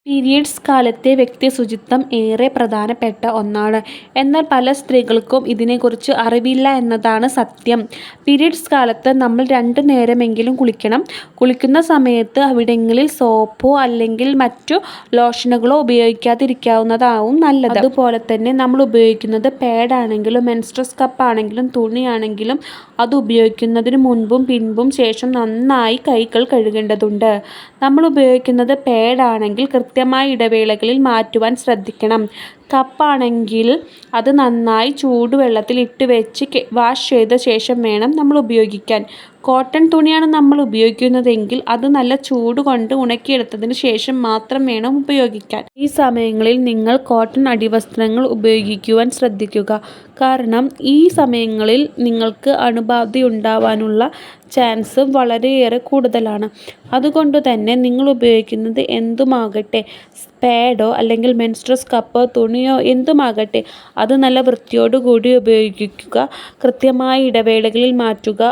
Periods കാലത്തെ വ്യക്തിശുചിത്വം ഏറെ പ്രധാനപ്പെട്ട ഒന്നാണ്. എന്നാൽ പല സ്ത്രീകൾക്കും ഇതിനെക്കുറിച്ച് അറിവില്ല എന്നതാണ് സത്യം. പീരിയഡ്സ് കാലത്ത് നമ്മൾ 2 നേരമെങ്കിലും കുളിക്കണം. കുളിക്കുന്ന സമയത്ത് അവിടങ്ങളിൽ സോപ്പോ അല്ലെങ്കിൽ മറ്റു ലോഷനുകളോ ഉപയോഗിക്കാതിരിക്കുന്നതാവും നല്ലത്. അതുപോലെ തന്നെ നമ്മൾ ഉപയോഗിക്കുന്നത് പാഡാണെങ്കിലും മെൻസ്ട്രസ് കപ്പാണെങ്കിലും തുണിയാണെങ്കിലും അത് ഉപയോഗിക്കുന്നതിന് മുൻപും പിൻപും ശേഷം നന്നായി കൈകൾ കഴുകേണ്ടതുണ്ട്. നമ്മൾ ഉപയോഗിക്കുന്നത് പാഡാണെങ്കിൽ കൃത്യമായ ഇടവേളകളിൽ മാറ്റുവാൻ ശ്രദ്ധിക്കണം. കപ്പാണെങ്കിൽ അത് നന്നായി ചൂടുവെള്ളത്തിൽ ഇട്ട് വെച്ച് വാഷ് ചെയ്ത ശേഷം വേണം നമ്മൾ ഉപയോഗിക്കാൻ. കോട്ടൺ തുണിയാണ് നമ്മൾ ഉപയോഗിക്കുന്നതെങ്കിൽ അത് നല്ല ചൂട് കൊണ്ട് ഉണക്കിയെടുത്തതിന് ശേഷം മാത്രം വേണം ഉപയോഗിക്കാൻ. ഈ സമയങ്ങളിൽ നിങ്ങൾ കോട്ടൺ അടിവസ്ത്രങ്ങൾ ഉപയോഗിക്കുവാൻ ശ്രദ്ധിക്കുക. കാരണം ഈ സമയങ്ങളിൽ നിങ്ങൾക്ക് അണുബാധയുണ്ടാവാനുള്ള ചാൻസ് വളരെയേറെ കൂടുതലാണ്. അതുകൊണ്ട് തന്നെ നിങ്ങൾ ഉപയോഗിക്കുന്നത് എന്തുമാകട്ടെ, പാഡോ അല്ലെങ്കിൽ മെൻസ്ട്രസ് കപ്പോ തുണിയോ എന്തുമാകട്ടെ, അത് നല്ല വൃത്തിയോടുകൂടി ഉപയോഗിക്കുക. കൃത്യമായ ഇടവേളകളിൽ മാറ്റുക.